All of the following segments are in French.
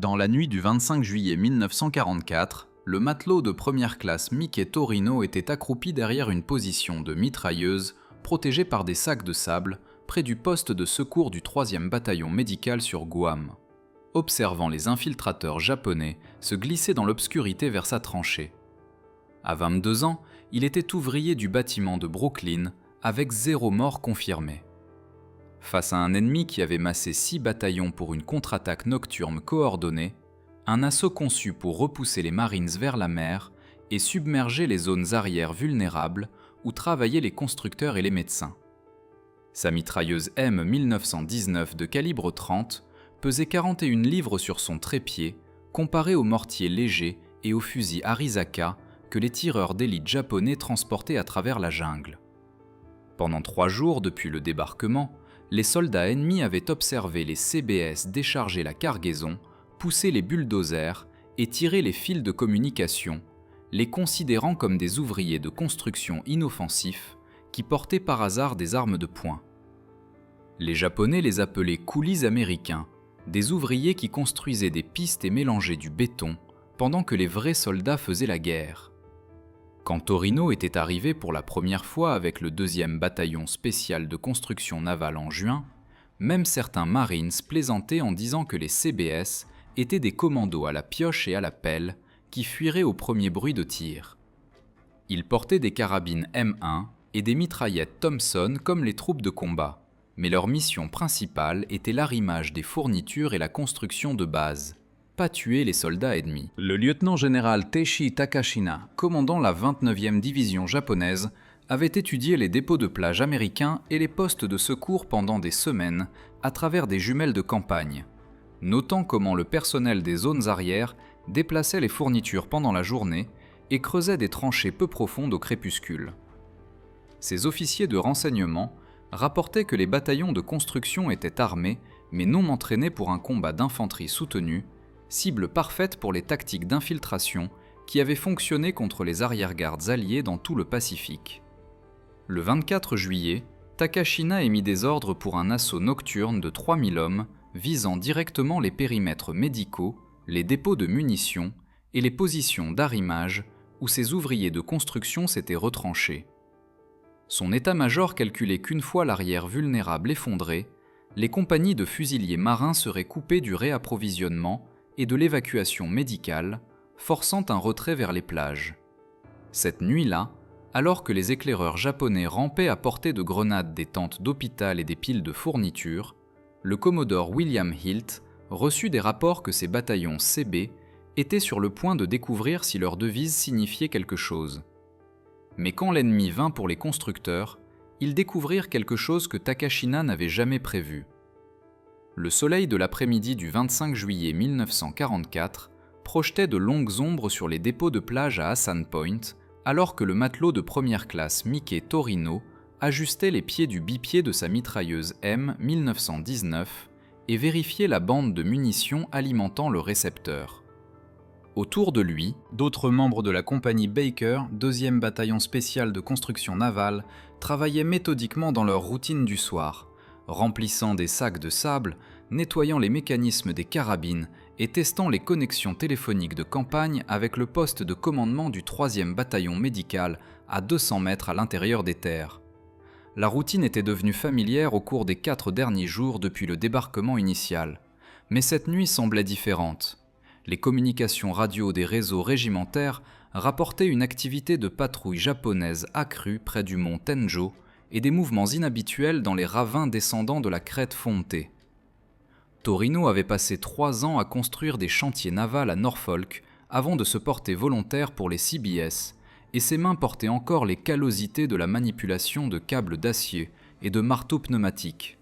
Dans la nuit du 25 juillet 1944, le matelot de première classe Mickey Torino était accroupi derrière une position de mitrailleuse protégée par des sacs de sable près du poste de secours du 3e bataillon médical sur Guam, observant les infiltrateurs japonais se glisser dans l'obscurité vers sa tranchée. À 22 ans, il était ouvrier du bâtiment de Brooklyn avec 0 mort confirmé. Face à un ennemi qui avait massé 6 bataillons pour une contre-attaque nocturne coordonnée, un assaut conçu pour repousser les Marines vers la mer et submerger les zones arrières vulnérables où travaillaient les constructeurs et les médecins. Sa mitrailleuse M1919 de calibre 30 pesait 41 livres sur son trépied, comparé aux mortiers légers et aux fusils Arizaka que les tireurs d'élite japonais transportaient à travers la jungle. Pendant 3 jours depuis le débarquement, les soldats ennemis avaient observé les CBS décharger la cargaison, pousser les bulldozers et tirer les fils de communication, les considérant comme des ouvriers de construction inoffensifs qui portaient par hasard des armes de poing. Les Japonais les appelaient coolies américains, des ouvriers qui construisaient des pistes et mélangeaient du béton, pendant que les vrais soldats faisaient la guerre. Quand Torino était arrivé pour la première fois avec le 2e bataillon spécial de construction navale en juin, même certains Marines plaisantaient en disant que les CBS étaient des commandos à la pioche et à la pelle qui fuiraient au premier bruit de tir. Ils portaient des carabines M1 et des mitraillettes Thompson comme les troupes de combat, mais leur mission principale était l'arrimage des fournitures et la construction de bases, pas tuer les soldats ennemis. Le lieutenant-général Teishi Takashina, commandant la 29e division japonaise, avait étudié les dépôts de plage américains et les postes de secours pendant des semaines à travers des jumelles de campagne, notant comment le personnel des zones arrières déplaçait les fournitures pendant la journée et creusait des tranchées peu profondes au crépuscule. Ces officiers de renseignement rapportaient que les bataillons de construction étaient armés mais non entraînés pour un combat d'infanterie soutenu, cible parfaite pour les tactiques d'infiltration qui avaient fonctionné contre les arrière-gardes alliés dans tout le Pacifique. Le 24 juillet, Takashina émit des ordres pour un assaut nocturne de 3000 hommes visant directement les périmètres médicaux, les dépôts de munitions et les positions d'arrimage où ces ouvriers de construction s'étaient retranchés. Son état-major calculait qu'une fois l'arrière vulnérable effondré, les compagnies de fusiliers marins seraient coupées du réapprovisionnement et de l'évacuation médicale, forçant un retrait vers les plages. Cette nuit-là, alors que les éclaireurs japonais rampaient à portée de grenades des tentes d'hôpital et des piles de fournitures, le commodore William Hilt reçut des rapports que ces bataillons CB étaient sur le point de découvrir si leur devise signifiait quelque chose. Mais quand l'ennemi vint pour les constructeurs, ils découvrirent quelque chose que Takashina n'avait jamais prévu. Le soleil de l'après-midi du 25 juillet 1944 projetait de longues ombres sur les dépôts de plage à Hassan Point, alors que le matelot de première classe Mickey Torino ajustait les pieds du bipied de sa mitrailleuse M1919 et vérifiait la bande de munitions alimentant le récepteur. Autour de lui, d'autres membres de la compagnie Baker, 2e bataillon spécial de construction navale, travaillaient méthodiquement dans leur routine du soir, remplissant des sacs de sable, nettoyant les mécanismes des carabines et testant les connexions téléphoniques de campagne avec le poste de commandement du 3e bataillon médical à 200 mètres à l'intérieur des terres. La routine était devenue familière au cours des 4 derniers jours depuis le débarquement initial, mais cette nuit semblait différente. Les communications radio des réseaux régimentaires rapportaient une activité de patrouille japonaise accrue près du mont Tenjo et des mouvements inhabituels dans les ravins descendants de la crête Fonte. Torino avait passé 3 ans à construire des chantiers navals à Norfolk avant de se porter volontaire pour les CBS, et ses mains portaient encore les callosités de la manipulation de câbles d'acier et de marteaux pneumatiques.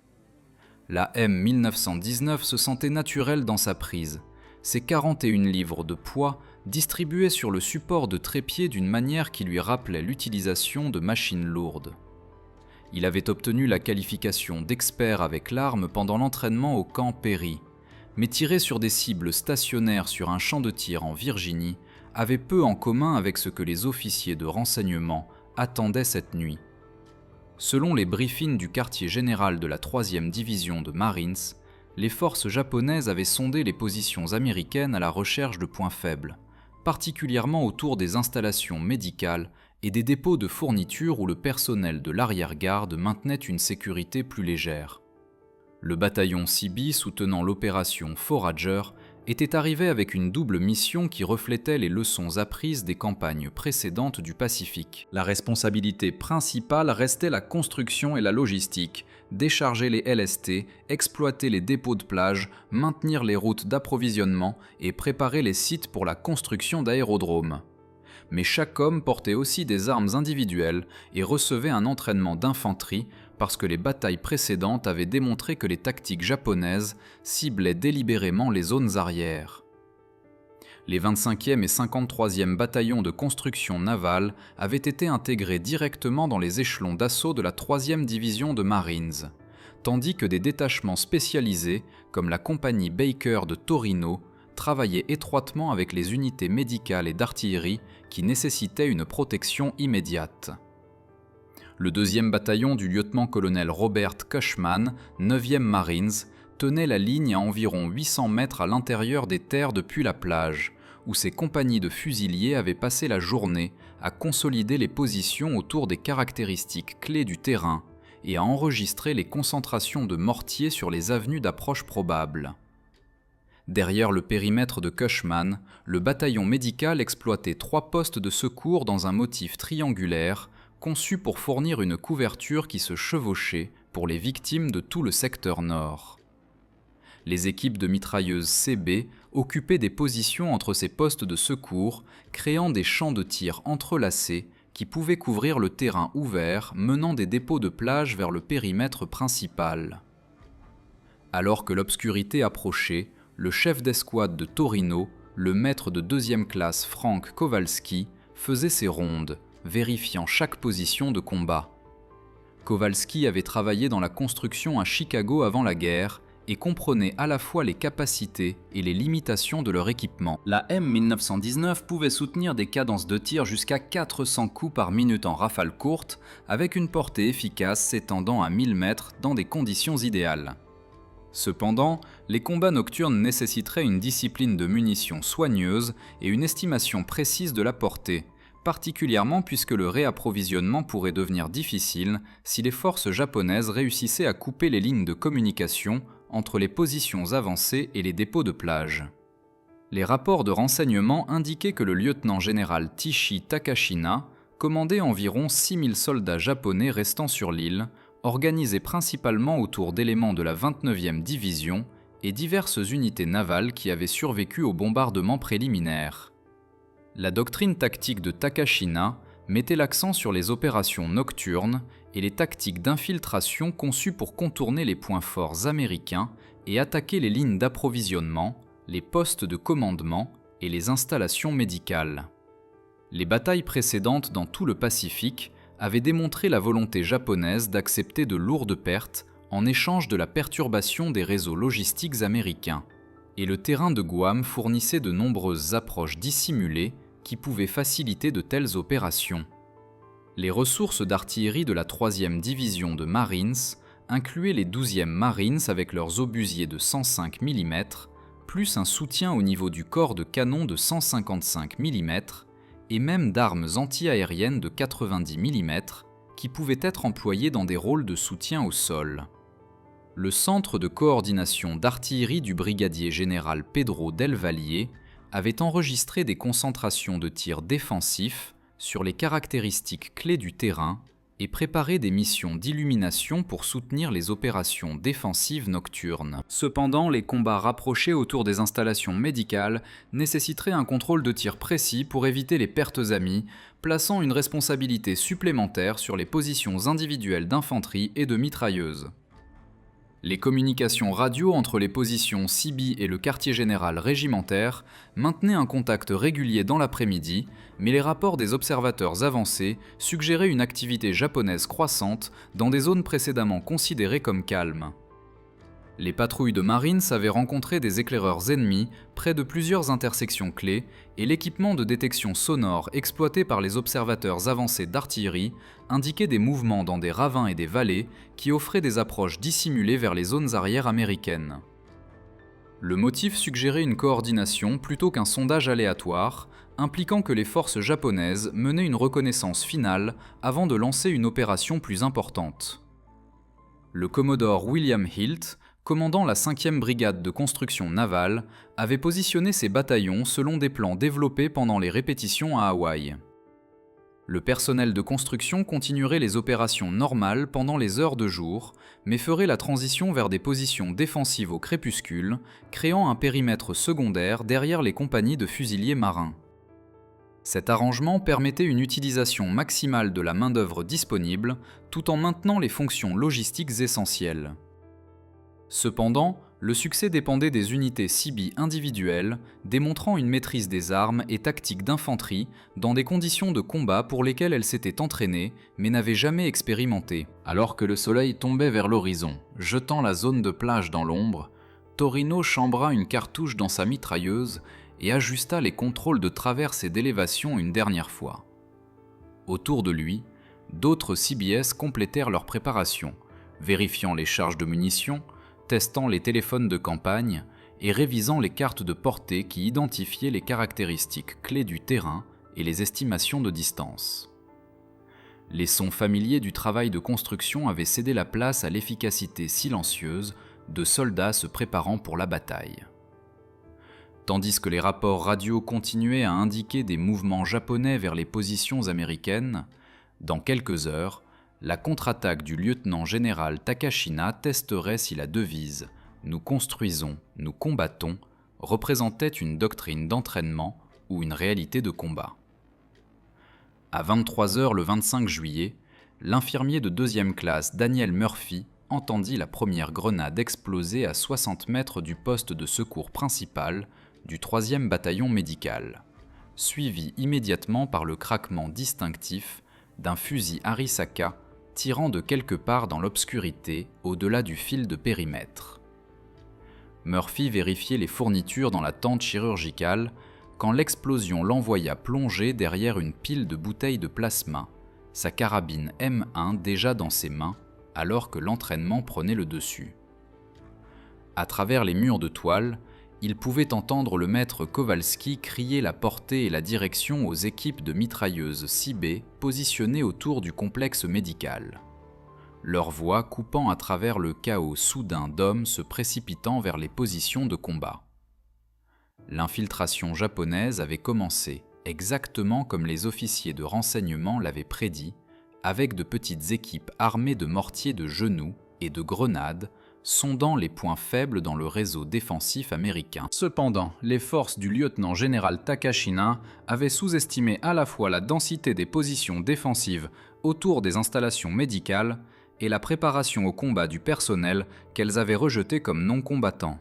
La M1919 se sentait naturelle dans sa prise, ses 41 livres de poids distribués sur le support de trépied d'une manière qui lui rappelait l'utilisation de machines lourdes. Il avait obtenu la qualification d'expert avec l'arme pendant l'entraînement au camp Perry, mais tirer sur des cibles stationnaires sur un champ de tir en Virginie avait peu en commun avec ce que les officiers de renseignement attendaient cette nuit. Selon les briefings du quartier général de la 3e division de Marines, les forces japonaises avaient sondé les positions américaines à la recherche de points faibles, particulièrement autour des installations médicales et des dépôts de fournitures où le personnel de l'arrière-garde maintenait une sécurité plus légère. Le bataillon CB soutenant l'opération Forager était arrivé avec une double mission qui reflétait les leçons apprises des campagnes précédentes du Pacifique. La responsabilité principale restait la construction et la logistique, décharger les LST, exploiter les dépôts de plage, maintenir les routes d'approvisionnement et préparer les sites pour la construction d'aérodromes. Mais chaque homme portait aussi des armes individuelles et recevait un entraînement d'infanterie parce que les batailles précédentes avaient démontré que les tactiques japonaises ciblaient délibérément les zones arrières. Les 25e et 53e bataillons de construction navale avaient été intégrés directement dans les échelons d'assaut de la 3e division de Marines, tandis que des détachements spécialisés, comme la compagnie Baker de Torino, travaillaient étroitement avec les unités médicales et d'artillerie qui nécessitaient une protection immédiate. Le 2e bataillon du lieutenant-colonel Robert Cushman, 9e Marines, tenait la ligne à environ 800 mètres à l'intérieur des terres depuis la plage, où ses compagnies de fusiliers avaient passé la journée à consolider les positions autour des caractéristiques clés du terrain et à enregistrer les concentrations de mortiers sur les avenues d'approche probables. Derrière le périmètre de Cushman, le bataillon médical exploitait 3 postes de secours dans un motif triangulaire, conçu pour fournir une couverture qui se chevauchait pour les victimes de tout le secteur nord. Les équipes de mitrailleuses CB occupaient des positions entre ces postes de secours, créant des champs de tir entrelacés qui pouvaient couvrir le terrain ouvert menant des dépôts de plage vers le périmètre principal. Alors que l'obscurité approchait, le chef d'escouade de Torino, le maître de 2e classe Frank Kowalski, faisait ses rondes, vérifiant chaque position de combat. Kowalski avait travaillé dans la construction à Chicago avant la guerre et comprenait à la fois les capacités et les limitations de leur équipement. La M1919 pouvait soutenir des cadences de tir jusqu'à 400 coups par minute en rafale courte, avec une portée efficace s'étendant à 1000 mètres dans des conditions idéales. Cependant, les combats nocturnes nécessiteraient une discipline de munitions soigneuse et une estimation précise de la portée, particulièrement puisque le réapprovisionnement pourrait devenir difficile si les forces japonaises réussissaient à couper les lignes de communication entre les positions avancées et les dépôts de plage. Les rapports de renseignement indiquaient que le lieutenant-général Tishi Takashina commandait environ 6000 soldats japonais restant sur l'île, organisés principalement autour d'éléments de la 29e division et diverses unités navales qui avaient survécu aux bombardements préliminaires. La doctrine tactique de Takashina mettait l'accent sur les opérations nocturnes et les tactiques d'infiltration conçues pour contourner les points forts américains et attaquer les lignes d'approvisionnement, les postes de commandement et les installations médicales. Les batailles précédentes dans tout le Pacifique avaient démontré la volonté japonaise d'accepter de lourdes pertes en échange de la perturbation des réseaux logistiques américains, et le terrain de Guam fournissait de nombreuses approches dissimulées qui pouvaient faciliter de telles opérations. Les ressources d'artillerie de la 3e division de Marines incluaient les 12e Marines avec leurs obusiers de 105 mm, plus un soutien au niveau du corps de canon de 155 mm, et même d'armes anti-aériennes de 90 mm qui pouvaient être employées dans des rôles de soutien au sol. Le centre de coordination d'artillerie du brigadier général Pedro Del Valle avait enregistré des concentrations de tirs défensifs sur les caractéristiques clés du terrain et préparé des missions d'illumination pour soutenir les opérations défensives nocturnes. Cependant, les combats rapprochés autour des installations médicales nécessiteraient un contrôle de tir précis pour éviter les pertes amies, plaçant une responsabilité supplémentaire sur les positions individuelles d'infanterie et de mitrailleuses. Les communications radio entre les positions CB et le quartier général régimentaire maintenaient un contact régulier dans l'après-midi, mais les rapports des observateurs avancés suggéraient une activité japonaise croissante dans des zones précédemment considérées comme calmes. Les patrouilles de Marines avaient rencontré des éclaireurs ennemis près de plusieurs intersections clés et l'équipement de détection sonore exploité par les observateurs avancés d'artillerie indiquait des mouvements dans des ravins et des vallées qui offraient des approches dissimulées vers les zones arrières américaines. Le motif suggérait une coordination plutôt qu'un sondage aléatoire, impliquant que les forces japonaises menaient une reconnaissance finale avant de lancer une opération plus importante. Le commodore William Hilt, commandant la 5e brigade de construction navale, avait positionné ses bataillons selon des plans développés pendant les répétitions à Hawaï. Le personnel de construction continuerait les opérations normales pendant les heures de jour, mais ferait la transition vers des positions défensives au crépuscule, créant un périmètre secondaire derrière les compagnies de fusiliers marins. Cet arrangement permettait une utilisation maximale de la main-d'œuvre disponible, tout en maintenant les fonctions logistiques essentielles. Cependant, le succès dépendait des unités CB individuelles, démontrant une maîtrise des armes et tactiques d'infanterie dans des conditions de combat pour lesquelles elles s'étaient entraînées mais n'avaient jamais expérimenté. Alors que le soleil tombait vers l'horizon, jetant la zone de plage dans l'ombre, Torino chambra une cartouche dans sa mitrailleuse et ajusta les contrôles de traverse et d'élévation une dernière fois. Autour de lui, d'autres CBS complétèrent leur préparation, vérifiant les charges de munitions, testant les téléphones de campagne et révisant les cartes de portée qui identifiaient les caractéristiques clés du terrain et les estimations de distance. Les sons familiers du travail de construction avaient cédé la place à l'efficacité silencieuse de soldats se préparant pour la bataille. Tandis que les rapports radio continuaient à indiquer des mouvements japonais vers les positions américaines, dans quelques heures, la contre-attaque du lieutenant-général Takashina testerait si la devise « Nous construisons, nous combattons » représentait une doctrine d'entraînement ou une réalité de combat. À 23h le 25 juillet, l'infirmier de 2e classe Daniel Murphy entendit la première grenade exploser à 60 mètres du poste de secours principal du 3e bataillon médical, suivi immédiatement par le craquement distinctif d'un fusil Arisaka tirant de quelque part dans l'obscurité au-delà du fil de périmètre. Murphy vérifiait les fournitures dans la tente chirurgicale quand l'explosion l'envoya plonger derrière une pile de bouteilles de plasma, sa carabine M1 déjà dans ses mains alors que l'entraînement prenait le dessus. À travers les murs de toile, il pouvait entendre le maître Kowalski crier la portée et la direction aux équipes de mitrailleuses CB positionnées autour du complexe médical, leur voix coupant à travers le chaos soudain d'hommes se précipitant vers les positions de combat. L'infiltration japonaise avait commencé, exactement comme les officiers de renseignement l'avaient prédit, avec de petites équipes armées de mortiers de genoux et de grenades, sondant les points faibles dans le réseau défensif américain. Cependant, les forces du lieutenant-général Takashina avaient sous-estimé à la fois la densité des positions défensives autour des installations médicales et la préparation au combat du personnel qu'elles avaient rejeté comme non combattant.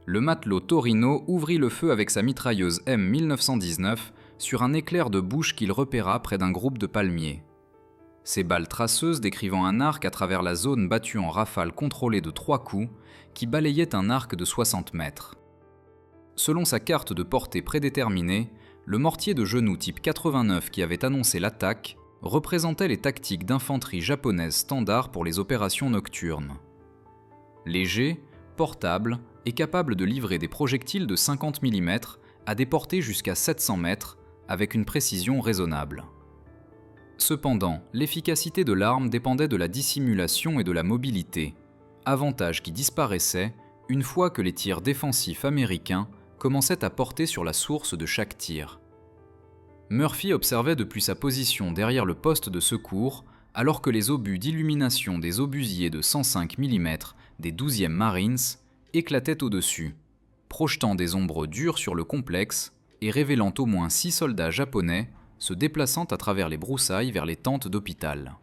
Le matelot Torino ouvrit le feu avec sa mitrailleuse M1919 sur un éclair de bouche qu'il repéra près d'un groupe de palmiers. Ces balles traceuses décrivant un arc à travers la zone battue en rafale contrôlée de 3 coups qui balayait un arc de 60 mètres. Selon sa carte de portée prédéterminée, le mortier de genou type 89 qui avait annoncé l'attaque représentait les tactiques d'infanterie japonaises standard pour les opérations nocturnes. Léger, portable et capable de livrer des projectiles de 50 mm à des portées jusqu'à 700 mètres avec une précision raisonnable. Cependant, l'efficacité de l'arme dépendait de la dissimulation et de la mobilité, avantage qui disparaissait une fois que les tirs défensifs américains commençaient à porter sur la source de chaque tir. Murphy observait depuis sa position derrière le poste de secours alors que les obus d'illumination des obusiers de 105 mm des 12e Marines éclataient au-dessus, projetant des ombres dures sur le complexe et révélant au moins 6 soldats japonais se déplaçant à travers les broussailles vers les tentes d'hôpital.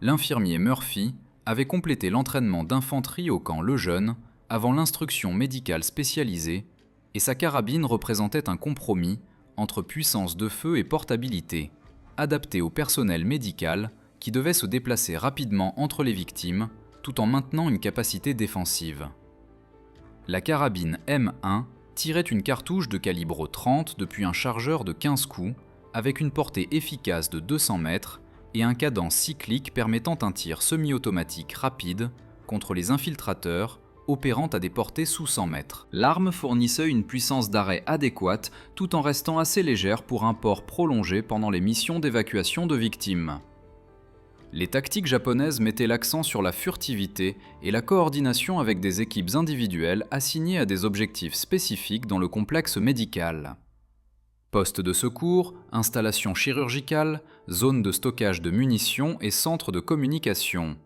L'infirmier Murphy avait complété l'entraînement d'infanterie au camp Lejeune avant l'instruction médicale spécialisée et sa carabine représentait un compromis entre puissance de feu et portabilité, adapté au personnel médical qui devait se déplacer rapidement entre les victimes tout en maintenant une capacité défensive. La carabine M1 tirait une cartouche de calibre 30 depuis un chargeur de 15 coups avec une portée efficace de 200 mètres et un cadence cyclique permettant un tir semi-automatique rapide contre les infiltrateurs opérant à des portées sous 100 mètres. L'arme fournissait une puissance d'arrêt adéquate tout en restant assez légère pour un port prolongé pendant les missions d'évacuation de victimes. Les tactiques japonaises mettaient l'accent sur la furtivité et la coordination avec des équipes individuelles assignées à des objectifs spécifiques dans le complexe médical. Postes de secours, installations chirurgicales, zones de stockage de munitions et centres de communication.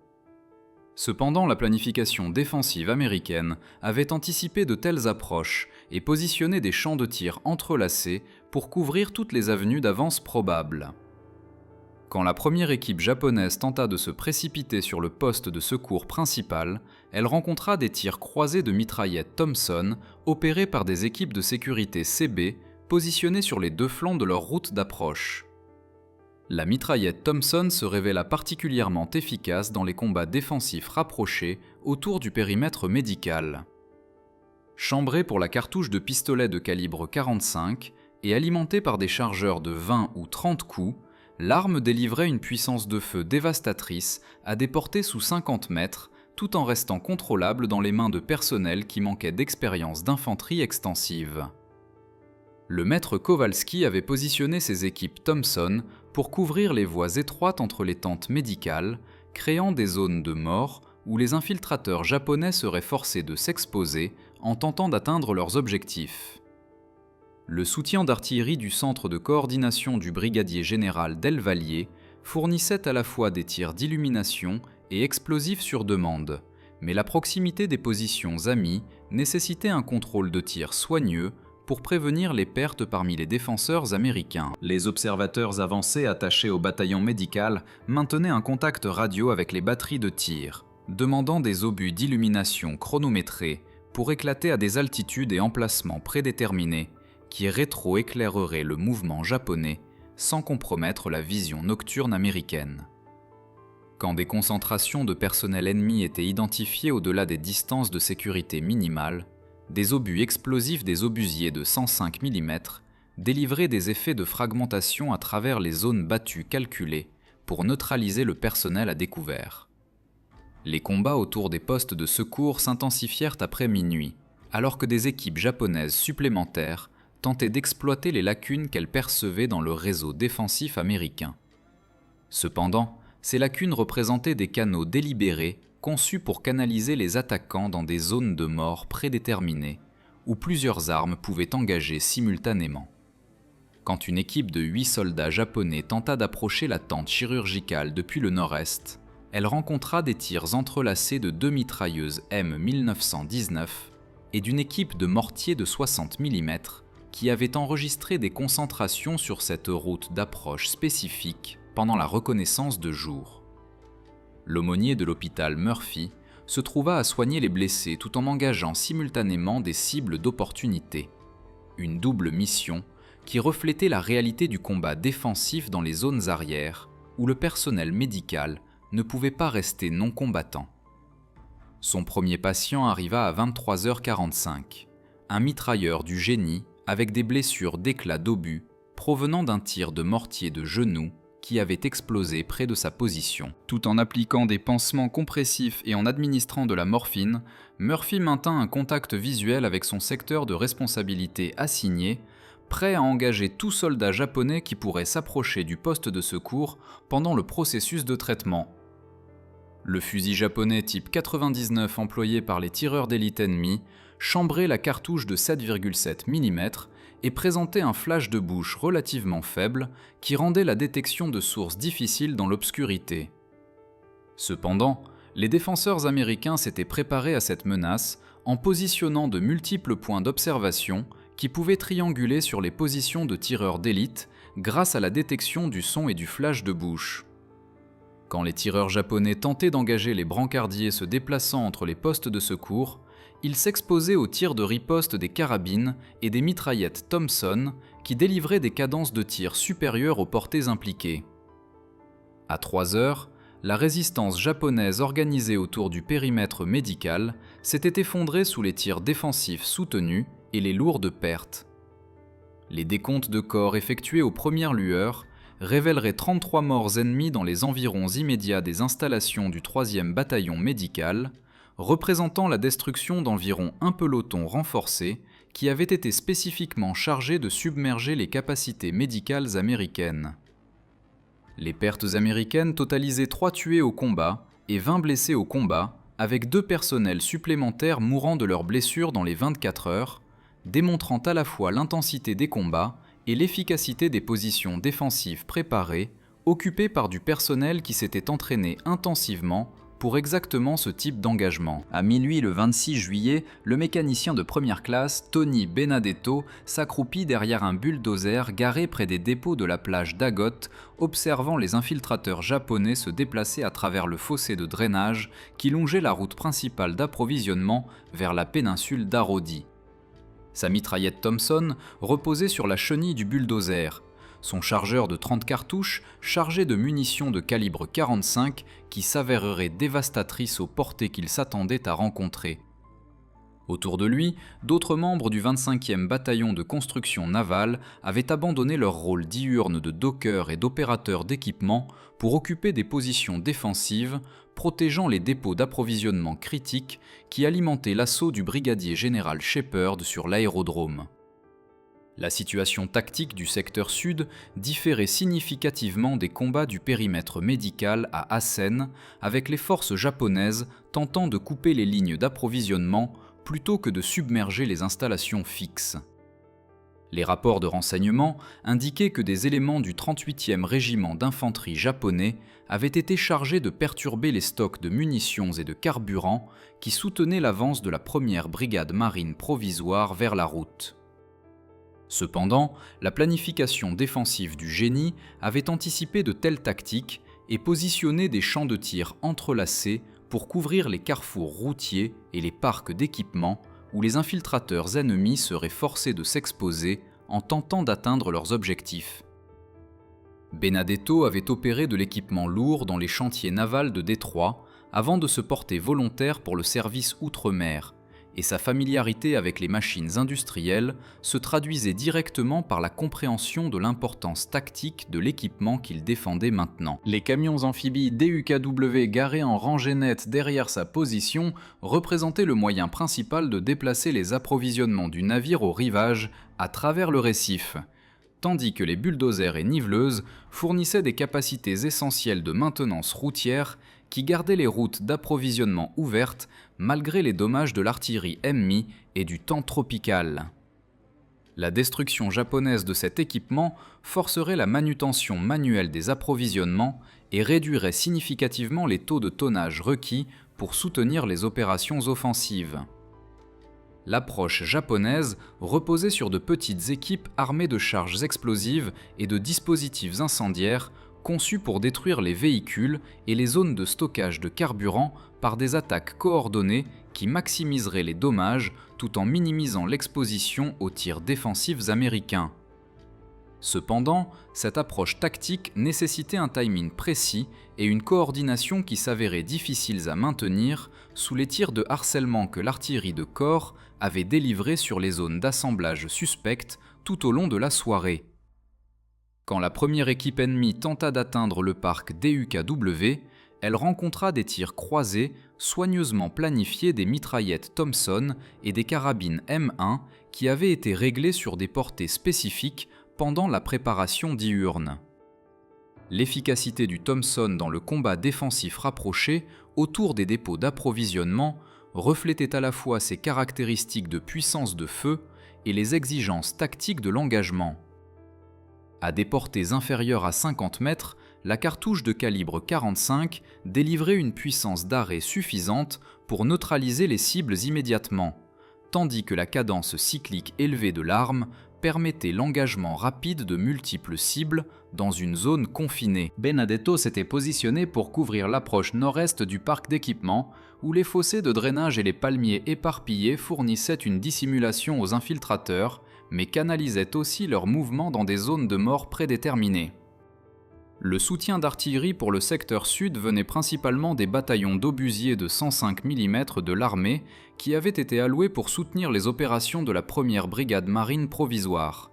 Cependant, la planification défensive américaine avait anticipé de telles approches et positionné des champs de tir entrelacés pour couvrir toutes les avenues d'avance probables. Quand la première équipe japonaise tenta de se précipiter sur le poste de secours principal, elle rencontra des tirs croisés de mitraillettes Thompson opérés par des équipes de sécurité CB positionnées sur les deux flancs de leur route d'approche. La mitraillette Thompson se révéla particulièrement efficace dans les combats défensifs rapprochés autour du périmètre médical. Chambrée pour la cartouche de pistolet de calibre 45 et alimentée par des chargeurs de 20 ou 30 coups, l'arme délivrait une puissance de feu dévastatrice à des portées sous 50 mètres, tout en restant contrôlable dans les mains de personnel qui manquait d'expérience d'infanterie extensive. Le maître Kowalski avait positionné ses équipes Thompson pour couvrir les voies étroites entre les tentes médicales, créant des zones de mort où les infiltrateurs japonais seraient forcés de s'exposer en tentant d'atteindre leurs objectifs. Le soutien d'artillerie du centre de coordination du brigadier général Delvallier fournissait à la fois des tirs d'illumination et explosifs sur demande, mais la proximité des positions amies nécessitait un contrôle de tir soigneux pour prévenir les pertes parmi les défenseurs américains. Les observateurs avancés attachés au bataillon médical maintenaient un contact radio avec les batteries de tir, demandant des obus d'illumination chronométrés pour éclater à des altitudes et emplacements prédéterminés qui rétro-éclaireraient le mouvement japonais sans compromettre la vision nocturne américaine. Quand des concentrations de personnel ennemi étaient identifiées au-delà des distances de sécurité minimales, des obus explosifs des obusiers de 105 mm délivraient des effets de fragmentation à travers les zones battues calculées pour neutraliser le personnel à découvert. Les combats autour des postes de secours s'intensifièrent après minuit, alors que des équipes japonaises supplémentaires tentaient d'exploiter les lacunes qu'elles percevaient dans le réseau défensif américain. Cependant, ces lacunes représentaient des canaux délibérés conçus pour canaliser les attaquants dans des zones de mort prédéterminées, où plusieurs armes pouvaient engager simultanément. Quand une équipe de 8 soldats japonais tenta d'approcher la tente chirurgicale depuis le nord-est, elle rencontra des tirs entrelacés de 2 mitrailleuses M1919 et d'une équipe de mortiers de 60 mm qui avaient enregistré des concentrations sur cette route d'approche spécifique pendant la reconnaissance de jour. L'aumônier de l'hôpital Murphy se trouva à soigner les blessés tout en engageant simultanément des cibles d'opportunité. Une double mission qui reflétait la réalité du combat défensif dans les zones arrières, où le personnel médical ne pouvait pas rester non combattant. Son premier patient arriva à 23h45, un mitrailleur du génie avec des blessures d'éclats d'obus provenant d'un tir de mortier de genou qui avait explosé près de sa position. Tout en appliquant des pansements compressifs et en administrant de la morphine, Murphy maintint un contact visuel avec son secteur de responsabilité assigné, prêt à engager tout soldat japonais qui pourrait s'approcher du poste de secours pendant le processus de traitement. Le fusil japonais type 99 employé par les tireurs d'élite ennemis chambrait la cartouche de 7,7 mm et présentait un flash de bouche relativement faible qui rendait la détection de sources difficiles dans l'obscurité. Cependant, les défenseurs américains s'étaient préparés à cette menace en positionnant de multiples points d'observation qui pouvaient trianguler sur les positions de tireurs d'élite grâce à la détection du son et du flash de bouche. Quand les tireurs japonais tentaient d'engager les brancardiers se déplaçant entre les postes de secours, ils s'exposaient aux tirs de riposte des carabines et des mitraillettes Thompson qui délivraient des cadences de tir supérieures aux portées impliquées. À 3 heures, la résistance japonaise organisée autour du périmètre médical s'était effondrée sous les tirs défensifs soutenus et les lourdes pertes. Les décomptes de corps effectués aux premières lueurs révéleraient 33 morts ennemis dans les environs immédiats des installations du 3e bataillon médical, représentant la destruction d'environ un peloton renforcé qui avait été spécifiquement chargé de submerger les capacités médicales américaines. Les pertes américaines totalisaient 3 tués au combat et 20 blessés au combat, avec 2 personnels supplémentaires mourant de leurs blessures dans les 24 heures, démontrant à la fois l'intensité des combats et l'efficacité des positions défensives préparées, occupées par du personnel qui s'était entraîné intensivement pour exactement ce type d'engagement. À minuit le 26 juillet, le mécanicien de première classe, Tony Benedetto, s'accroupit derrière un bulldozer garé près des dépôts de la plage d'Agot, observant les infiltrateurs japonais se déplacer à travers le fossé de drainage qui longeait la route principale d'approvisionnement vers la péninsule d'Arodi. Sa mitraillette Thompson reposait sur la chenille du bulldozer, son chargeur de 30 cartouches chargé de munitions de calibre 45 qui s'avéreraient dévastatrices aux portées qu'il s'attendait à rencontrer. Autour de lui, d'autres membres du 25e bataillon de construction navale avaient abandonné leur rôle diurne de dockers et d'opérateurs d'équipement pour occuper des positions défensives, protégeant les dépôts d'approvisionnement critiques qui alimentaient l'assaut du brigadier général Shepherd sur l'aérodrome. La situation tactique du secteur sud différait significativement des combats du périmètre médical à Assen, avec les forces japonaises tentant de couper les lignes d'approvisionnement plutôt que de submerger les installations fixes. Les rapports de renseignement indiquaient que des éléments du 38e régiment d'infanterie japonais avaient été chargés de perturber les stocks de munitions et de carburant qui soutenaient l'avance de la première brigade marine provisoire vers la route. Cependant, la planification défensive du génie avait anticipé de telles tactiques et positionné des champs de tir entrelacés pour couvrir les carrefours routiers et les parcs d'équipements où les infiltrateurs ennemis seraient forcés de s'exposer en tentant d'atteindre leurs objectifs. Benedetto avait opéré de l'équipement lourd dans les chantiers navals de Détroit avant de se porter volontaire pour le service outre-mer, et sa familiarité avec les machines industrielles se traduisait directement par la compréhension de l'importance tactique de l'équipement qu'il défendait maintenant. Les camions amphibies DUKW garés en rangée nette derrière sa position représentaient le moyen principal de déplacer les approvisionnements du navire au rivage à travers le récif, tandis que les bulldozers et niveleuses fournissaient des capacités essentielles de maintenance routière qui gardaient les routes d'approvisionnement ouvertes malgré les dommages de l'artillerie ennemie et du temps tropical. La destruction japonaise de cet équipement forcerait la manutention manuelle des approvisionnements et réduirait significativement les taux de tonnage requis pour soutenir les opérations offensives. L'approche japonaise reposait sur de petites équipes armées de charges explosives et de dispositifs incendiaires conçus pour détruire les véhicules et les zones de stockage de carburant par des attaques coordonnées qui maximiseraient les dommages tout en minimisant l'exposition aux tirs défensifs américains. Cependant, cette approche tactique nécessitait un timing précis et une coordination qui s'avéraient difficiles à maintenir sous les tirs de harcèlement que l'artillerie de corps avait délivrés sur les zones d'assemblage suspectes tout au long de la soirée. Quand la première équipe ennemie tenta d'atteindre le parc DUKW, elle rencontra des tirs croisés soigneusement planifiés des mitraillettes Thompson et des carabines M1 qui avaient été réglées sur des portées spécifiques pendant la préparation diurne. L'efficacité du Thompson dans le combat défensif rapproché autour des dépôts d'approvisionnement reflétait à la fois ses caractéristiques de puissance de feu et les exigences tactiques de l'engagement. À des portées inférieures à 50 mètres, la cartouche de calibre 45 délivrait une puissance d'arrêt suffisante pour neutraliser les cibles immédiatement, tandis que la cadence cyclique élevée de l'arme permettait l'engagement rapide de multiples cibles dans une zone confinée. Benedetto s'était positionné pour couvrir l'approche nord-est du parc d'équipement, où les fossés de drainage et les palmiers éparpillés fournissaient une dissimulation aux infiltrateurs, mais canalisaient aussi leurs mouvements dans des zones de mort prédéterminées. Le soutien d'artillerie pour le secteur sud venait principalement des bataillons d'obusiers de 105 mm de l'armée qui avaient été alloués pour soutenir les opérations de la première brigade marine provisoire.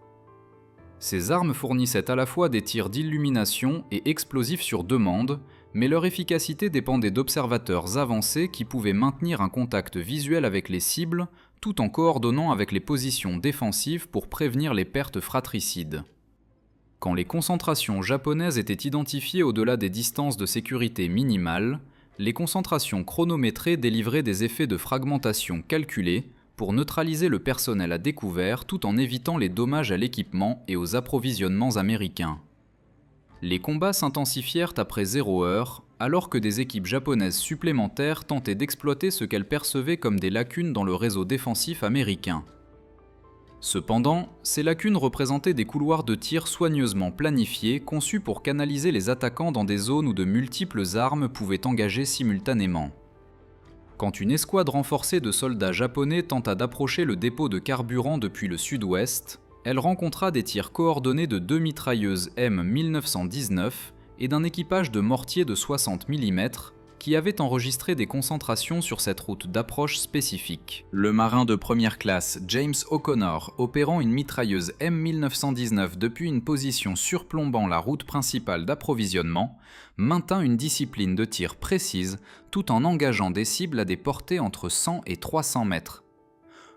Ces armes fournissaient à la fois des tirs d'illumination et explosifs sur demande, Mais leur efficacité dépendait d'observateurs avancés qui pouvaient maintenir un contact visuel avec les cibles tout en coordonnant avec les positions défensives pour prévenir les pertes fratricides. Quand les concentrations japonaises étaient identifiées au-delà des distances de sécurité minimales, les concentrations chronométrées délivraient des effets de fragmentation calculés pour neutraliser le personnel à découvert tout en évitant les dommages à l'équipement et aux approvisionnements américains. Les combats s'intensifièrent après 0 heure, alors que des équipes japonaises supplémentaires tentaient d'exploiter ce qu'elles percevaient comme des lacunes dans le réseau défensif américain. Cependant, ces lacunes représentaient des couloirs de tir soigneusement planifiés conçus pour canaliser les attaquants dans des zones où de multiples armes pouvaient engager simultanément. Quand une escouade renforcée de soldats japonais tenta d'approcher le dépôt de carburant depuis le sud-ouest, elle rencontra des tirs coordonnés de 2 mitrailleuses M1919 et d'un équipage de mortiers de 60 mm qui avaient enregistré des concentrations sur cette route d'approche spécifique. Le marin de première classe James O'Connor, opérant une mitrailleuse M1919 depuis une position surplombant la route principale d'approvisionnement, maintint une discipline de tir précise tout en engageant des cibles à des portées entre 100 et 300 mètres.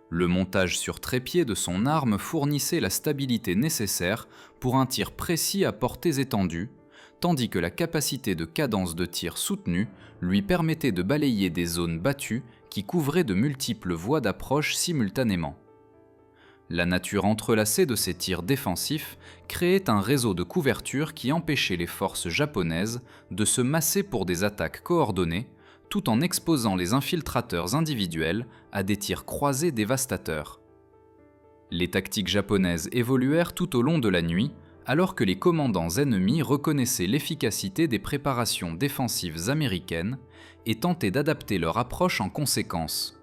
Le montage sur trépied de son arme fournissait la stabilité nécessaire pour un tir précis à portées étendues, tandis que la capacité de cadence de tir soutenue lui permettait de balayer des zones battues qui couvraient de multiples voies d'approche simultanément. La nature entrelacée de ces tirs défensifs créait un réseau de couverture qui empêchait les forces japonaises de se masser pour des attaques coordonnées, tout en exposant les infiltrateurs individuels à des tirs croisés dévastateurs. Les tactiques japonaises évoluèrent tout au long de la nuit, alors que les commandants ennemis reconnaissaient l'efficacité des préparations défensives américaines et tentaient d'adapter leur approche en conséquence.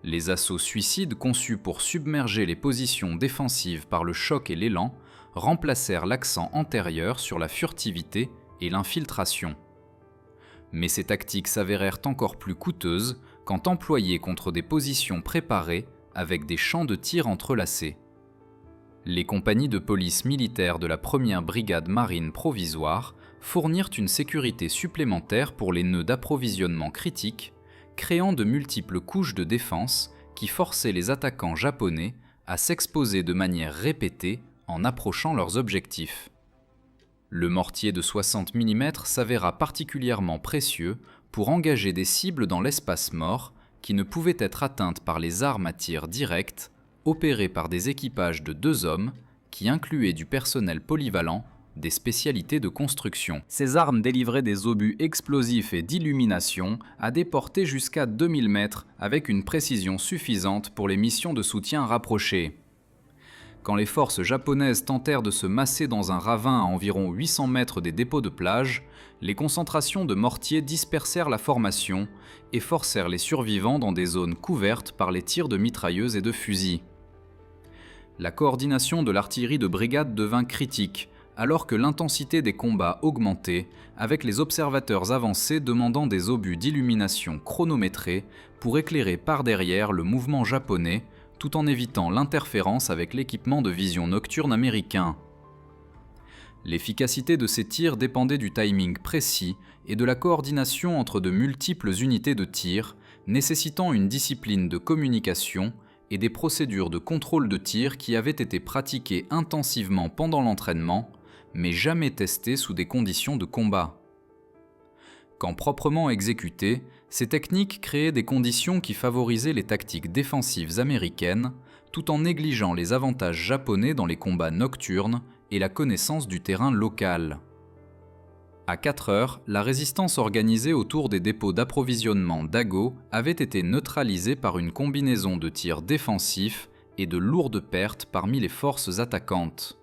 Les assauts suicides conçus pour submerger les positions défensives par le choc et l'élan remplacèrent l'accent antérieur sur la furtivité et l'infiltration. Mais ces tactiques s'avérèrent encore plus coûteuses quand employées contre des positions préparées avec des champs de tir entrelacés. Les compagnies de police militaire de la 1re brigade marine provisoire fournirent une sécurité supplémentaire pour les nœuds d'approvisionnement critiques, créant de multiples couches de défense qui forçaient les attaquants japonais à s'exposer de manière répétée en approchant leurs objectifs. Le mortier de 60 mm s'avéra particulièrement précieux pour engager des cibles dans l'espace mort qui ne pouvaient être atteintes par les armes à tir direct, opérées par des équipages de 2 hommes qui incluaient du personnel polyvalent, des spécialités de construction. Ces armes délivraient des obus explosifs et d'illumination à des portées jusqu'à 2000 mètres avec une précision suffisante pour les missions de soutien rapprochées. Quand les forces japonaises tentèrent de se masser dans un ravin à environ 800 mètres des dépôts de plage, les concentrations de mortiers dispersèrent la formation et forcèrent les survivants dans des zones couvertes par les tirs de mitrailleuses et de fusils. La coordination de l'artillerie de brigade devint critique, alors que l'intensité des combats augmentait, avec les observateurs avancés demandant des obus d'illumination chronométrés pour éclairer par derrière le mouvement japonais, tout en évitant l'interférence avec l'équipement de vision nocturne américain. L'efficacité de ces tirs dépendait du timing précis et de la coordination entre de multiples unités de tir, nécessitant une discipline de communication et des procédures de contrôle de tir qui avaient été pratiquées intensivement pendant l'entraînement, mais jamais testées sous des conditions de combat. Quand proprement exécutées, ces techniques créaient des conditions qui favorisaient les tactiques défensives américaines, tout en négligeant les avantages japonais dans les combats nocturnes et la connaissance du terrain local. À 4 heures, la résistance organisée autour des dépôts d'approvisionnement d'Ago avait été neutralisée par une combinaison de tirs défensifs et de lourdes pertes parmi les forces attaquantes.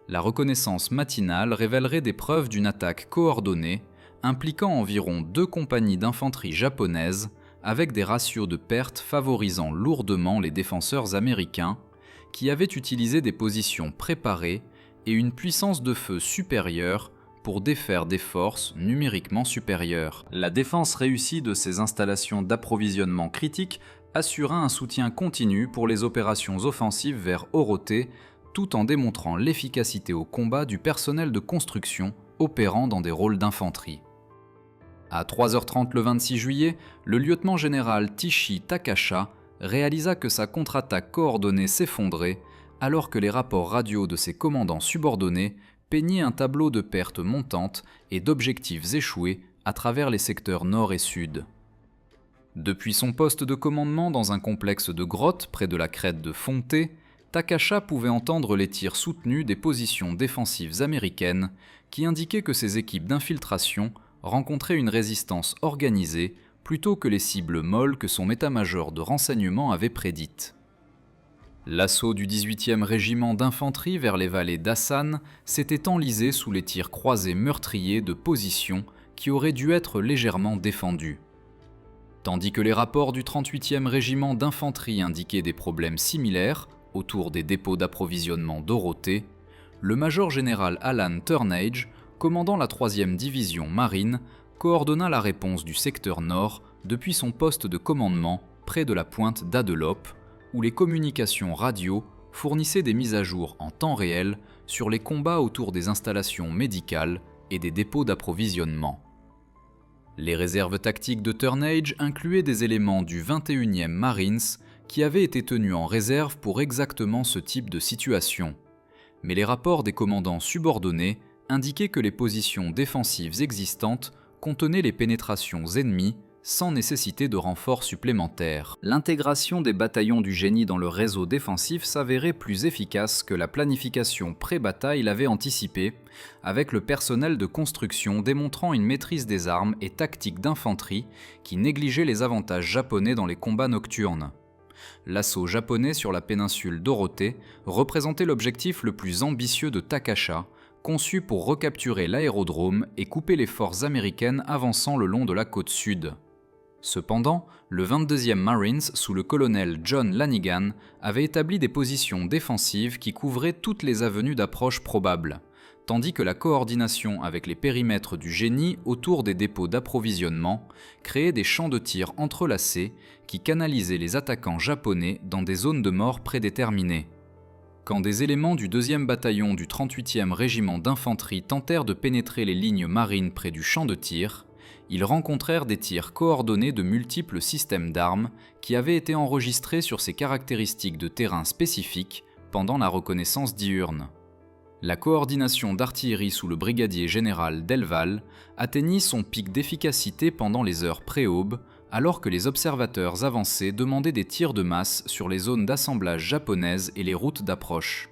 La reconnaissance matinale révélerait des preuves d'une attaque coordonnée, impliquant environ 2 compagnies d'infanterie japonaises, avec des ratios de pertes favorisant lourdement les défenseurs américains, qui avaient utilisé des positions préparées et une puissance de feu supérieure pour défaire des forces numériquement supérieures. La défense réussie de ces installations d'approvisionnement critiques assura un soutien continu pour les opérations offensives vers Orote, tout en démontrant l'efficacité au combat du personnel de construction opérant dans des rôles d'infanterie. À 3h30 le 26 juillet, le lieutenant-général Tishi Takasha réalisa que sa contre-attaque coordonnée s'effondrait alors que les rapports radio de ses commandants subordonnés peignaient un tableau de pertes montantes et d'objectifs échoués à travers les secteurs nord et sud. Depuis son poste de commandement dans un complexe de grottes près de la crête de Fonte, Takasha pouvait entendre les tirs soutenus des positions défensives américaines qui indiquaient que ses équipes d'infiltration rencontraient une résistance organisée plutôt que les cibles molles que son état-major de renseignement avait prédites. L'assaut du 18e régiment d'infanterie vers les vallées d'Hassan s'était enlisé sous les tirs croisés meurtriers de positions qui auraient dû être légèrement défendues. Tandis que les rapports du 38e régiment d'infanterie indiquaient des problèmes similaires autour des dépôts d'approvisionnement Dorothée, le major général Alan Turnage, commandant la 3e division marine, coordonna la réponse du secteur nord depuis son poste de commandement près de la pointe d'Adelope, où les communications radio fournissaient des mises à jour en temps réel sur les combats autour des installations médicales et des dépôts d'approvisionnement. Les réserves tactiques de Turnage incluaient des éléments du 21e Marines qui avaient été tenus en réserve pour exactement ce type de situation. Mais les rapports des commandants subordonnés indiquaient que les positions défensives existantes contenaient les pénétrations ennemies sans nécessité de renforts supplémentaires. L'intégration des bataillons du génie dans le réseau défensif s'avérait plus efficace que la planification pré-bataille l'avait anticipé, avec le personnel de construction démontrant une maîtrise des armes et tactiques d'infanterie qui négligeait les avantages japonais dans les combats nocturnes. L'assaut japonais sur la péninsule Dorothée représentait l'objectif le plus ambitieux de Takasha, conçu pour recapturer l'aérodrome et couper les forces américaines avançant le long de la côte sud. Cependant, le 22e Marines, sous le colonel John Lanigan, avait établi des positions défensives qui couvraient toutes les avenues d'approche probables, tandis que la coordination avec les périmètres du génie autour des dépôts d'approvisionnement créait des champs de tir entrelacés qui canalisaient les attaquants japonais dans des zones de mort prédéterminées. Quand des éléments du 2e bataillon du 38e régiment d'infanterie tentèrent de pénétrer les lignes marines près du champ de tir, ils rencontrèrent des tirs coordonnés de multiples systèmes d'armes qui avaient été enregistrés sur ces caractéristiques de terrain spécifiques pendant la reconnaissance diurne. La coordination d'artillerie sous le brigadier général Delval atteignit son pic d'efficacité pendant les heures pré-aube, alors que les observateurs avancés demandaient des tirs de masse sur les zones d'assemblage japonaises et les routes d'approche.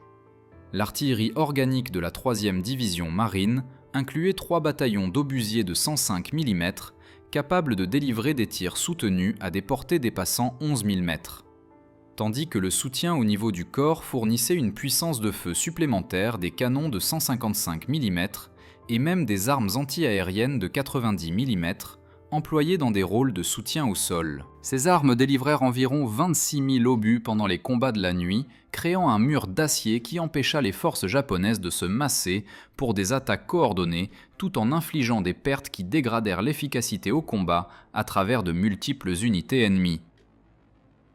L'artillerie organique de la 3e division marine incluait 3 bataillons d'obusiers de 105 mm, capables de délivrer des tirs soutenus à des portées dépassant 11 000 mètres. Tandis que le soutien au niveau du corps fournissait une puissance de feu supplémentaire des canons de 155 mm et même des armes anti-aériennes de 90 mm, employées dans des rôles de soutien au sol. Ces armes délivrèrent environ 26 000 obus pendant les combats de la nuit, créant un mur d'acier qui empêcha les forces japonaises de se masser pour des attaques coordonnées, tout en infligeant des pertes qui dégradèrent l'efficacité au combat à travers de multiples unités ennemies.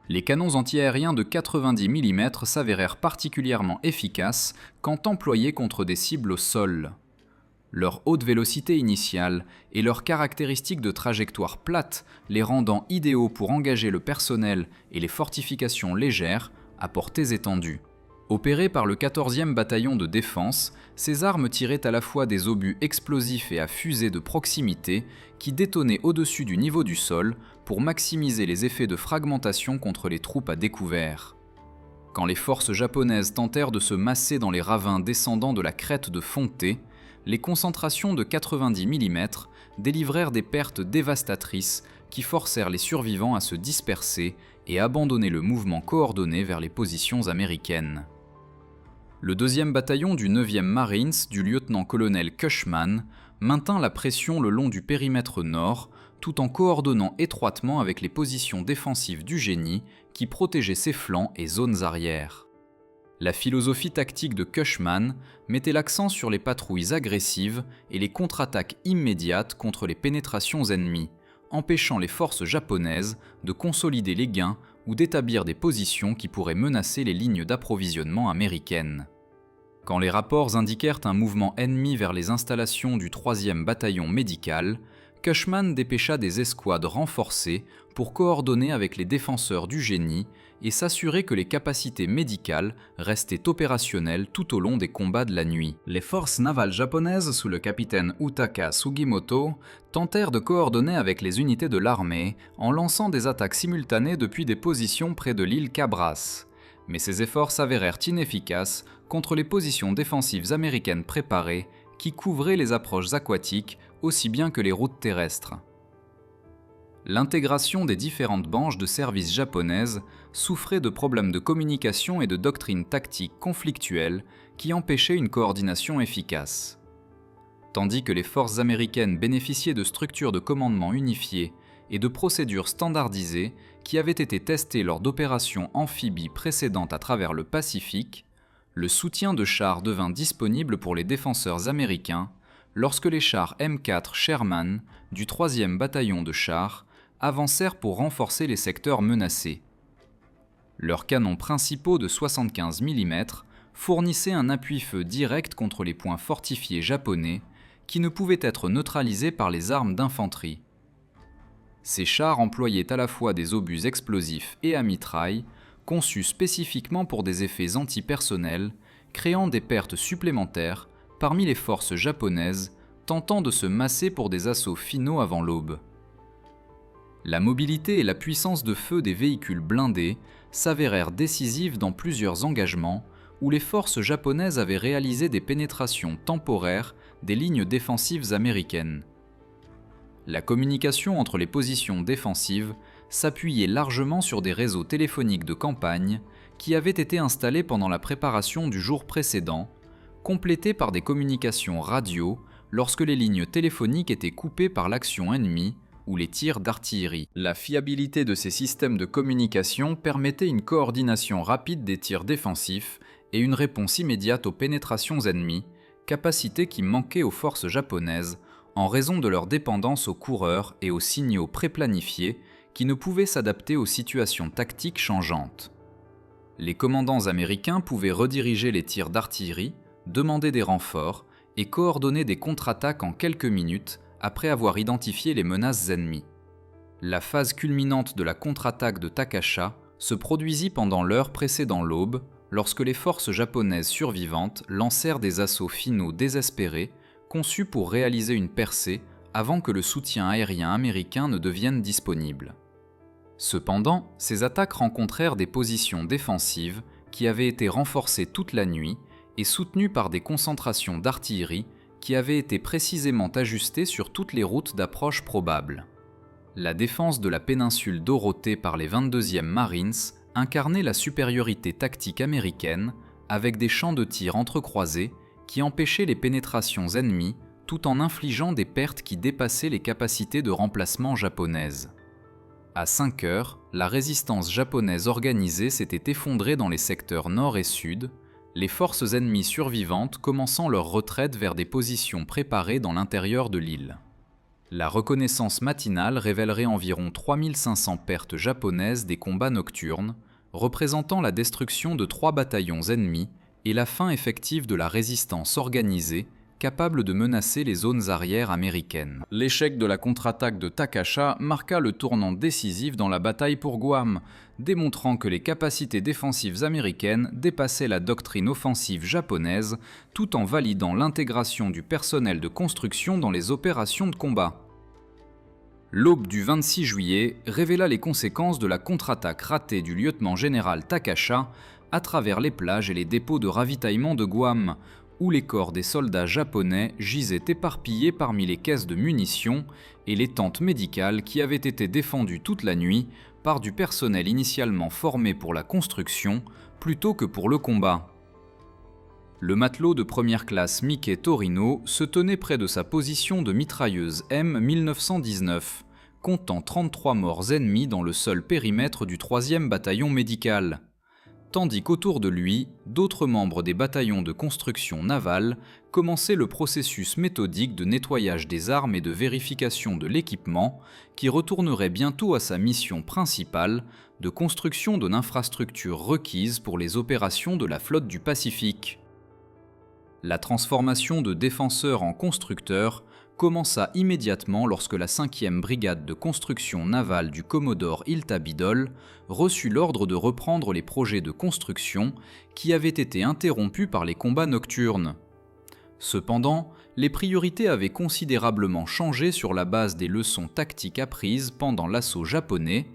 Les canons antiaériens de 90 mm s'avérèrent particulièrement efficaces quand employés contre des cibles au sol. Leur haute vélocité initiale et leurs caractéristiques de trajectoire plate les rendant idéaux pour engager le personnel et les fortifications légères à portées étendues. Opérées par le 14e bataillon de défense, ces armes tiraient à la fois des obus explosifs et à fusée de proximité qui détonaient au-dessus du niveau du sol pour maximiser les effets de fragmentation contre les troupes à découvert. Quand les forces japonaises tentèrent de se masser dans les ravins descendant de la crête de Fonte, les concentrations de 90 mm délivrèrent des pertes dévastatrices qui forcèrent les survivants à se disperser et abandonner le mouvement coordonné vers les positions américaines. Le 2e bataillon du 9e Marines du lieutenant-colonel Cushman maintint la pression le long du périmètre nord, tout en coordonnant étroitement avec les positions défensives du génie qui protégeaient ses flancs et zones arrières. La philosophie tactique de Cushman mettait l'accent sur les patrouilles agressives et les contre-attaques immédiates contre les pénétrations ennemies, empêchant les forces japonaises de consolider les gains ou d'établir des positions qui pourraient menacer les lignes d'approvisionnement américaines. Quand les rapports indiquèrent un mouvement ennemi vers les installations du 3e bataillon médical, Cushman dépêcha des escouades renforcées pour coordonner avec les défenseurs du génie et s'assurer que les capacités médicales restaient opérationnelles tout au long des combats de la nuit. Les forces navales japonaises sous le capitaine Utaka Sugimoto tentèrent de coordonner avec les unités de l'armée en lançant des attaques simultanées depuis des positions près de l'île Cabras. Mais ces efforts s'avérèrent inefficaces contre les positions défensives américaines préparées qui couvraient les approches aquatiques aussi bien que les routes terrestres. L'intégration des différentes branches de service japonaises souffrait de problèmes de communication et de doctrines tactiques conflictuelles qui empêchaient une coordination efficace. Tandis que les forces américaines bénéficiaient de structures de commandement unifiées et de procédures standardisées qui avaient été testées lors d'opérations amphibies précédentes à travers le Pacifique, le soutien de chars devint disponible pour les défenseurs américains lorsque les chars M4 Sherman du 3e bataillon de chars avancèrent pour renforcer les secteurs menacés. Leurs canons principaux de 75 mm fournissaient un appui-feu direct contre les points fortifiés japonais qui ne pouvaient être neutralisés par les armes d'infanterie. Ces chars employaient à la fois des obus explosifs et à mitraille, conçus spécifiquement pour des effets antipersonnels, créant des pertes supplémentaires parmi les forces japonaises tentant de se masser pour des assauts finaux avant l'aube. La mobilité et la puissance de feu des véhicules blindés s'avérèrent décisives dans plusieurs engagements où les forces japonaises avaient réalisé des pénétrations temporaires des lignes défensives américaines. La communication entre les positions défensives s'appuyait largement sur des réseaux téléphoniques de campagne qui avaient été installés pendant la préparation du jour précédent, complétés par des communications radio lorsque les lignes téléphoniques étaient coupées par l'action ennemie ou les tirs d'artillerie. La fiabilité de ces systèmes de communication permettait une coordination rapide des tirs défensifs et une réponse immédiate aux pénétrations ennemies, capacité qui manquait aux forces japonaises en raison de leur dépendance aux coureurs et aux signaux préplanifiés qui ne pouvaient s'adapter aux situations tactiques changeantes. Les commandants américains pouvaient rediriger les tirs d'artillerie, demander des renforts et coordonner des contre-attaques en quelques minutes après avoir identifié les menaces ennemies. La phase culminante de la contre-attaque de Takasha se produisit pendant l'heure précédant l'aube, lorsque les forces japonaises survivantes lancèrent des assauts finaux désespérés, conçus pour réaliser une percée avant que le soutien aérien américain ne devienne disponible. Cependant, ces attaques rencontrèrent des positions défensives qui avaient été renforcées toute la nuit et soutenues par des concentrations d'artillerie qui avaient été précisément ajustées sur toutes les routes d'approche probables. La défense de la péninsule Dorothée par les 22e Marines incarnait la supériorité tactique américaine avec des champs de tir entrecroisés qui empêchaient les pénétrations ennemies tout en infligeant des pertes qui dépassaient les capacités de remplacement japonaises. À 5 heures, la résistance japonaise organisée s'était effondrée dans les secteurs nord et sud, les forces ennemies survivantes commençant leur retraite vers des positions préparées dans l'intérieur de l'île. La reconnaissance matinale révélerait environ 3500 pertes japonaises des combats nocturnes, représentant la destruction de 3 bataillons ennemis et la fin effective de la résistance organisée capable de menacer les zones arrières américaines. L'échec de la contre-attaque de Takasha marqua le tournant décisif dans la bataille pour Guam, démontrant que les capacités défensives américaines dépassaient la doctrine offensive japonaise, tout en validant l'intégration du personnel de construction dans les opérations de combat. L'aube du 26 juillet révéla les conséquences de la contre-attaque ratée du lieutenant-général Takasha à travers les plages et les dépôts de ravitaillement de Guam, où les corps des soldats japonais gisaient éparpillés parmi les caisses de munitions et les tentes médicales qui avaient été défendues toute la nuit par du personnel initialement formé pour la construction plutôt que pour le combat. Le matelot de première classe Mike Torino se tenait près de sa position de mitrailleuse M1919, comptant 33 morts ennemis dans le seul périmètre du 3e bataillon médical. Tandis qu'autour de lui, d'autres membres des bataillons de construction navale commençaient le processus méthodique de nettoyage des armes et de vérification de l'équipement qui retournerait bientôt à sa mission principale de construction d'une infrastructure requise pour les opérations de la flotte du Pacifique. La transformation de défenseurs en constructeurs commença immédiatement lorsque la 5e brigade de construction navale du Commodore Ilta Biddle reçut l'ordre de reprendre les projets de construction qui avaient été interrompus par les combats nocturnes. Cependant, les priorités avaient considérablement changé sur la base des leçons tactiques apprises pendant l'assaut japonais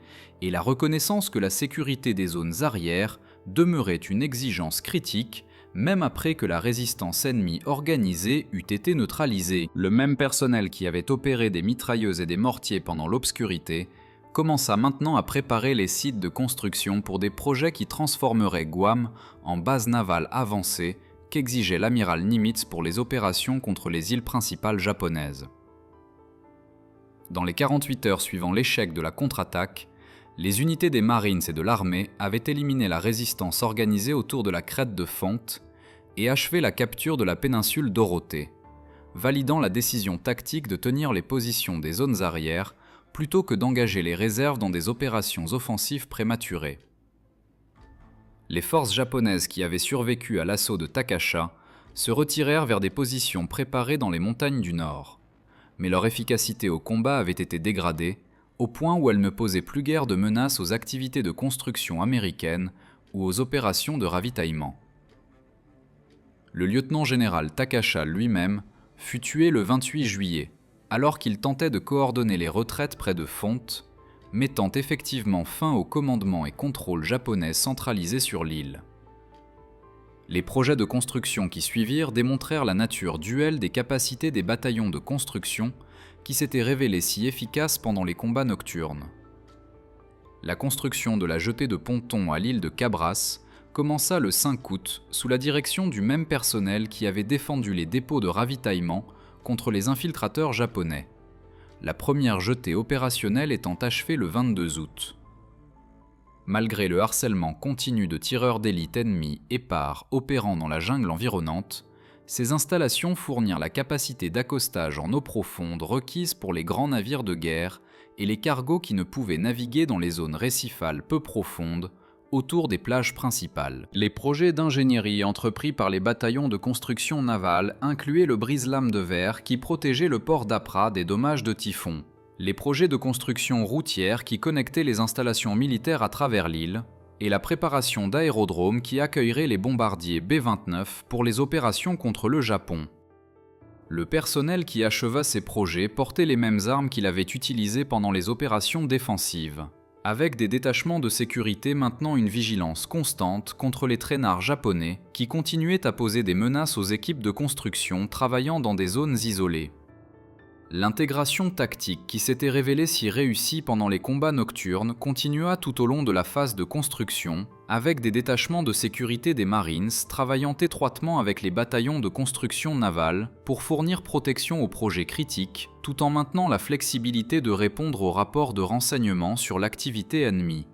et la reconnaissance que la sécurité des zones arrières demeurait une exigence critique même après que la résistance ennemie organisée eût été neutralisée. Le même personnel qui avait opéré des mitrailleuses et des mortiers pendant l'obscurité commença maintenant à préparer les sites de construction pour des projets qui transformeraient Guam en base navale avancée qu'exigeait l'amiral Nimitz pour les opérations contre les îles principales japonaises. Dans les 48 heures suivant l'échec de la contre-attaque, les unités des Marines et de l'armée avaient éliminé la résistance organisée autour de la crête de Fonte et achevé la capture de la péninsule Dorothée, validant la décision tactique de tenir les positions des zones arrières plutôt que d'engager les réserves dans des opérations offensives prématurées. Les forces japonaises qui avaient survécu à l'assaut de Takasha se retirèrent vers des positions préparées dans les montagnes du Nord, mais leur efficacité au combat avait été dégradée au point où elles ne posaient plus guère de menace aux activités de construction américaines ou aux opérations de ravitaillement. Le lieutenant-général Takasha lui-même fut tué le 28 juillet, alors qu'il tentait de coordonner les retraites près de Fonte, mettant effectivement fin au commandement et contrôle japonais centralisé sur l'île. Les projets de construction qui suivirent démontrèrent la nature duelle des capacités des bataillons de construction qui s'étaient révélés si efficaces pendant les combats nocturnes. La construction de la jetée de pontons à l'île de Cabras commença le 5 août sous la direction du même personnel qui avait défendu les dépôts de ravitaillement contre les infiltrateurs japonais, la première jetée opérationnelle étant achevée le 22 août. Malgré le harcèlement continu de tireurs d'élite ennemis épars opérant dans la jungle environnante, ces installations fournirent la capacité d'accostage en eau profonde requise pour les grands navires de guerre et les cargos qui ne pouvaient naviguer dans les zones récifales peu profondes autour des plages principales. Les projets d'ingénierie entrepris par les bataillons de construction navale incluaient le brise-lames de verre qui protégeait le port d'Apra des dommages de typhon, les projets de construction routière qui connectaient les installations militaires à travers l'île, et la préparation d'aérodromes qui accueilleraient les bombardiers B-29 pour les opérations contre le Japon. Le personnel qui acheva ces projets portait les mêmes armes qu'il avait utilisées pendant les opérations défensives, avec des détachements de sécurité maintenant une vigilance constante contre les traînards japonais qui continuaient à poser des menaces aux équipes de construction travaillant dans des zones isolées. L'intégration tactique qui s'était révélée si réussie pendant les combats nocturnes continua tout au long de la phase de construction, avec des détachements de sécurité des Marines travaillant étroitement avec les bataillons de construction navale pour fournir protection aux projets critiques, tout en maintenant la flexibilité de répondre aux rapports de renseignement sur l'activité ennemie.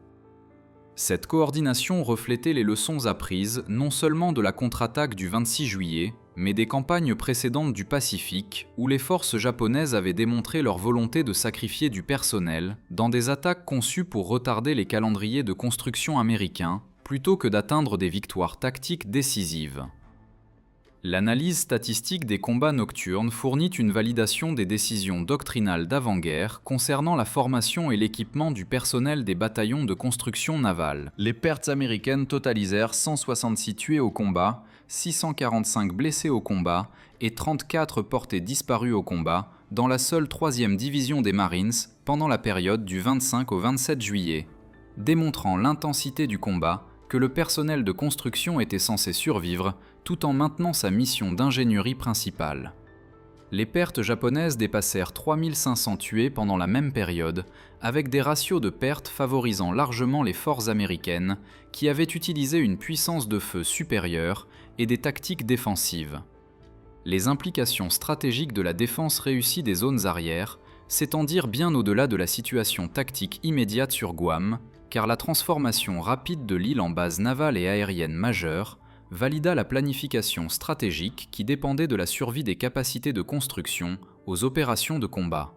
Cette coordination reflétait les leçons apprises non seulement de la contre-attaque du 26 juillet, mais des campagnes précédentes du Pacifique, où les forces japonaises avaient démontré leur volonté de sacrifier du personnel dans des attaques conçues pour retarder les calendriers de construction américains, plutôt que d'atteindre des victoires tactiques décisives. L'analyse statistique des combats nocturnes fournit une validation des décisions doctrinales d'avant-guerre concernant la formation et l'équipement du personnel des bataillons de construction navale. Les pertes américaines totalisèrent 166 tués au combat, 645 blessés au combat et 34 portés disparus au combat dans la seule 3e division des Marines pendant la période du 25 au 27 juillet, démontrant l'intensité du combat que le personnel de construction était censé survivre tout en maintenant sa mission d'ingénierie principale. Les pertes japonaises dépassèrent 3500 tués pendant la même période, avec des ratios de pertes favorisant largement les forces américaines, qui avaient utilisé une puissance de feu supérieure et des tactiques défensives. Les implications stratégiques de la défense réussie des zones arrières s'étendirent bien au-delà de la situation tactique immédiate sur Guam, car la transformation rapide de l'île en base navale et aérienne majeure valida la planification stratégique qui dépendait de la survie des capacités de construction aux opérations de combat.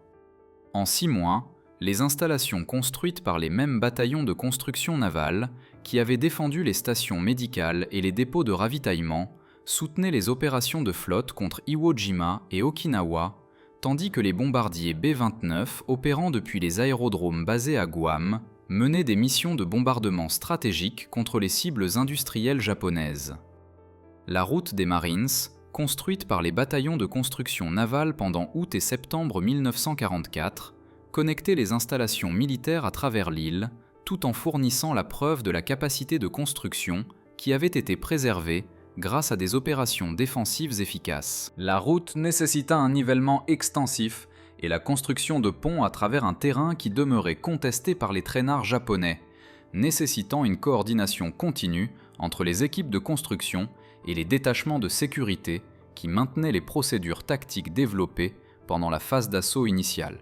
En 6 mois, les installations construites par les mêmes bataillons de construction navale, qui avaient défendu les stations médicales et les dépôts de ravitaillement, soutenaient les opérations de flotte contre Iwo Jima et Okinawa, tandis que les bombardiers B-29 opérant depuis les aérodromes basés à Guam menaient des missions de bombardement stratégiques contre les cibles industrielles japonaises. La route des Marines, construite par les bataillons de construction navale pendant août et septembre 1944, connectait les installations militaires à travers l'île, tout en fournissant la preuve de la capacité de construction qui avait été préservée grâce à des opérations défensives efficaces. La route nécessita un nivellement extensif et la construction de ponts à travers un terrain qui demeurait contesté par les traînards japonais, nécessitant une coordination continue entre les équipes de construction et les détachements de sécurité qui maintenaient les procédures tactiques développées pendant la phase d'assaut initiale.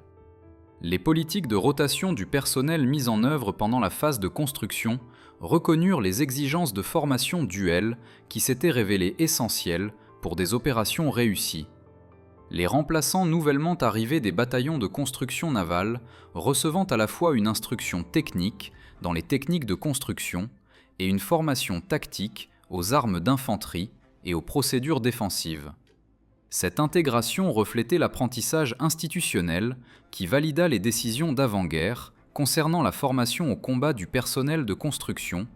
Les politiques de rotation du personnel mises en œuvre pendant la phase de construction reconnurent les exigences de formation duelle qui s'étaient révélées essentielles pour des opérations réussies. Les remplaçants nouvellement arrivés des bataillons de construction navale recevant à la fois une instruction technique dans les techniques de construction et une formation tactique aux armes d'infanterie et aux procédures défensives. Cette intégration reflétait l'apprentissage institutionnel qui valida les décisions d'avant-guerre concernant la formation au combat du personnel de construction,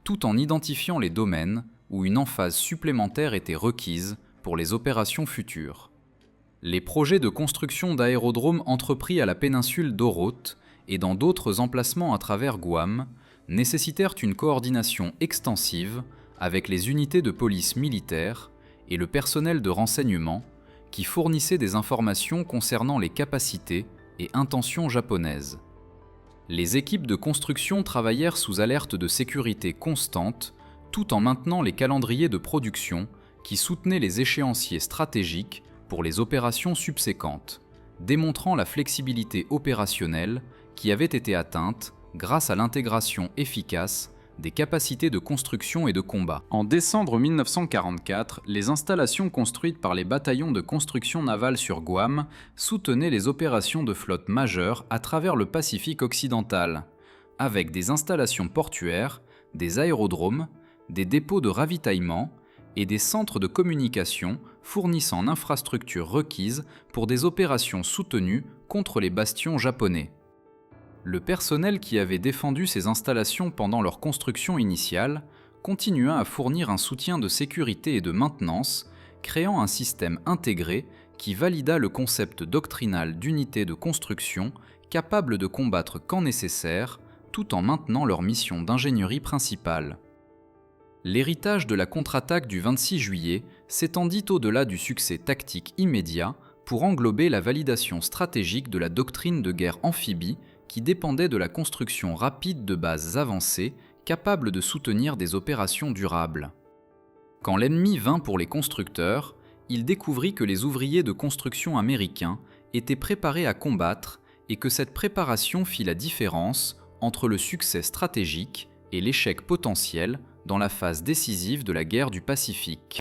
tout en identifiant les domaines où une emphase supplémentaire était requise pour les opérations futures. Les projets de construction d'aérodromes entrepris à la péninsule d'Orote et dans d'autres emplacements à travers Guam nécessitèrent une coordination extensive avec les unités de police militaire et le personnel de renseignement qui fournissaient des informations concernant les capacités et intentions japonaises. Les équipes de construction travaillèrent sous alerte de sécurité constante tout en maintenant les calendriers de production qui soutenaient les échéanciers stratégiques pour les opérations subséquentes, démontrant la flexibilité opérationnelle qui avait été atteinte grâce à l'intégration efficace des capacités de construction et de combat. En décembre 1944, les installations construites par les bataillons de construction navale sur Guam soutenaient les opérations de flotte majeures à travers le Pacifique occidental, avec des installations portuaires, des aérodromes, des dépôts de ravitaillement et des centres de communication fournissant l'infrastructure requise pour des opérations soutenues contre les bastions japonais. Le personnel qui avait défendu ces installations pendant leur construction initiale continua à fournir un soutien de sécurité et de maintenance, créant un système intégré qui valida le concept doctrinal d'unité de construction capable de combattre quand nécessaire, tout en maintenant leur mission d'ingénierie principale. L'héritage de la contre-attaque du 26 juillet s'étendit au-delà du succès tactique immédiat pour englober la validation stratégique de la doctrine de guerre amphibie qui dépendait de la construction rapide de bases avancées capables de soutenir des opérations durables. Quand l'ennemi vint pour les constructeurs, il découvrit que les ouvriers de construction américains étaient préparés à combattre et que cette préparation fit la différence entre le succès stratégique et l'échec potentiel dans la phase décisive de la guerre du Pacifique.